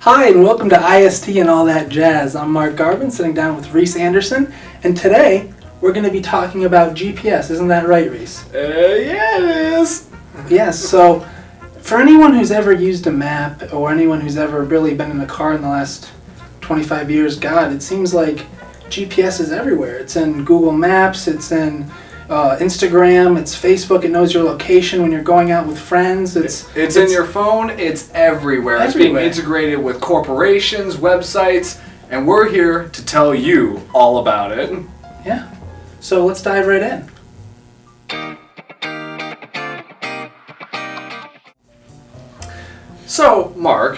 Hi, and welcome to IST and all that jazz. I'm Mark Garvin, sitting down with Reese Anderson, and today we're going to be talking about GPS. Isn't that right, Reese? Yeah, it is. Yes, so for anyone who's ever used a map, or anyone who's ever really been in a car in the last 25 years, God, it seems like GPS is everywhere. It's in Google Maps, it's in Instagram, it's Facebook. It knows your location when you're going out with friends. It's in your phone. It's everywhere. It's being integrated with corporations, websites, and we're here to tell you all about it. Yeah. So let's dive right in. So, Mark,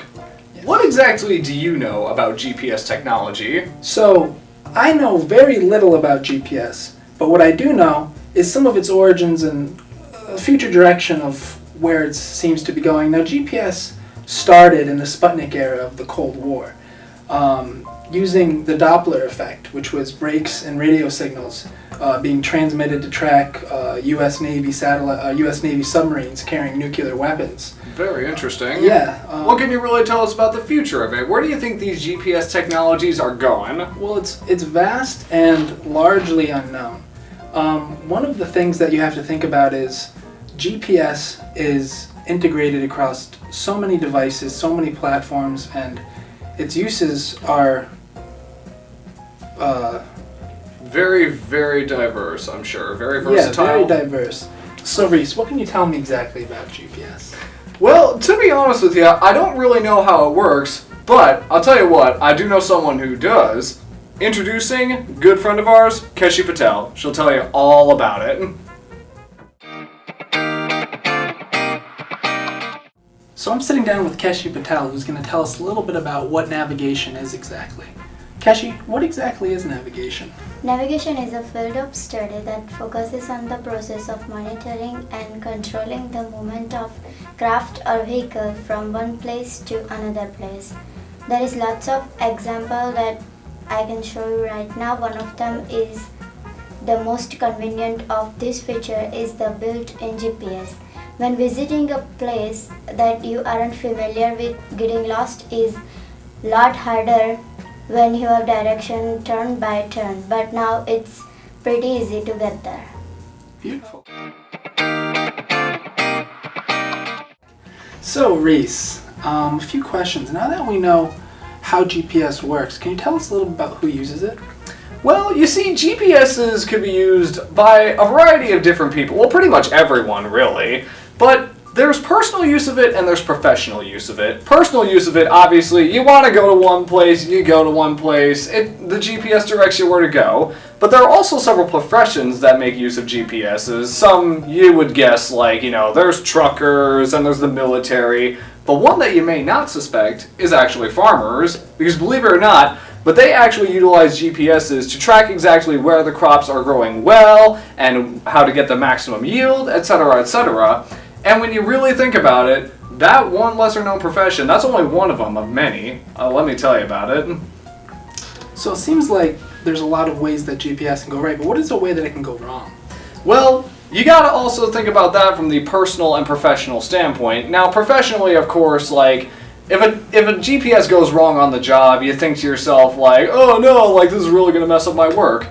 what exactly do you know about GPS technology? So, I know very little about GPS, but what I do know is some of its origins and a future direction of where it seems to be going. Now, GPS started in the Sputnik era of the Cold War, using the Doppler effect, which was breaks in radio signals being transmitted to track U.S. Navy submarines carrying nuclear weapons. Very interesting. Yeah. What can you really tell us about the future of it? Where do you think these GPS technologies are going? Well, it's vast and largely unknown. One of the things that you have to think about is GPS is integrated across so many devices, so many platforms, and its uses are very, very diverse, I'm sure. Very versatile. Yeah, very diverse. So, Reese, what can you tell me exactly about GPS? Well, to be honest with you, I don't really know how it works, but I'll tell you what, I do know someone who does. Introducing a good friend of ours, Keshi Patel. She'll tell you all about it. So I'm sitting down with Keshi Patel, who's going to tell us a little bit about what navigation is exactly. Keshi, what exactly is navigation? Navigation is a field of study that focuses on the process of monitoring and controlling the movement of craft or vehicle from one place to another place. There is lots of examples that I can show you right now. One of them is the most convenient of this feature is the built-in GPS. When visiting a place that you aren't familiar with, getting lost is a lot harder when you have direction turn by turn, but now it's pretty easy to get there. Beautiful. So, Reese, a few questions. Now that we know how GPS works, can you tell us a little bit about who uses it? Well, you see, GPSs could be used by a variety of different people. Well, pretty much everyone, really. But there's personal use of it and there's professional use of it. Personal use of it, obviously, you want to go to one place, you go to one place. The GPS directs you where to go. But there are also several professions that make use of GPSs. Some you would guess, like, there's truckers and there's the military. But one that you may not suspect is actually farmers, because believe it or not, but they actually utilize GPSs to track exactly where the crops are growing well and how to get the maximum yield, etc., etc. And when you really think about it, that one lesser-known profession, that's only one of them of many. Let me tell you about it. So it seems like there's a lot of ways that GPS can go right, but what is a way that it can go wrong? Well, you gotta also think about that from the personal and professional standpoint. Now, professionally, of course, like, if a GPS goes wrong on the job, you think to yourself, like, oh no, like, this is really gonna mess up my work.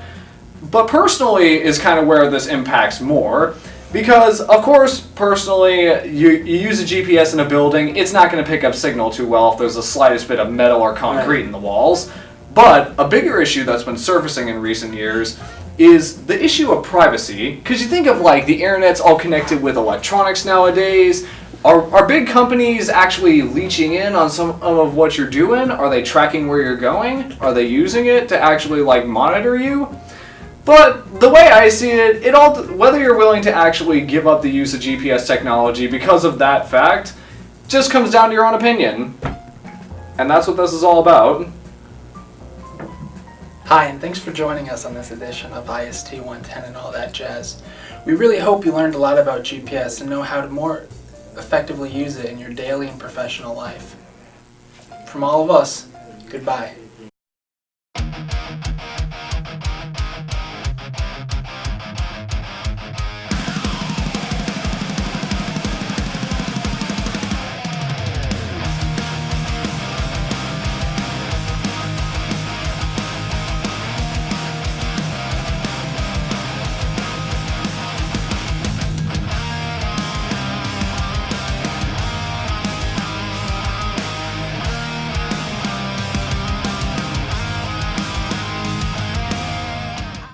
But personally is kind of where this impacts more. Because, of course, personally, you use a GPS in a building, it's not going to pick up signal too well if there's the slightest bit of metal or concrete in the walls. But a bigger issue that's been surfacing in recent years is the issue of privacy. Because you think of, like, the internet's all connected with electronics nowadays. Are big companies actually leeching in on some of what you're doing? Are they tracking where you're going? Are they using it to actually, like, monitor you? But the way I see it, whether you're willing to actually give up the use of GPS technology because of that fact, just comes down to your own opinion. And that's what this is all about. Hi, and thanks for joining us on this edition of IST 110 and all that jazz. We really hope you learned a lot about GPS and know how to more effectively use it in your daily and professional life. From all of us, goodbye.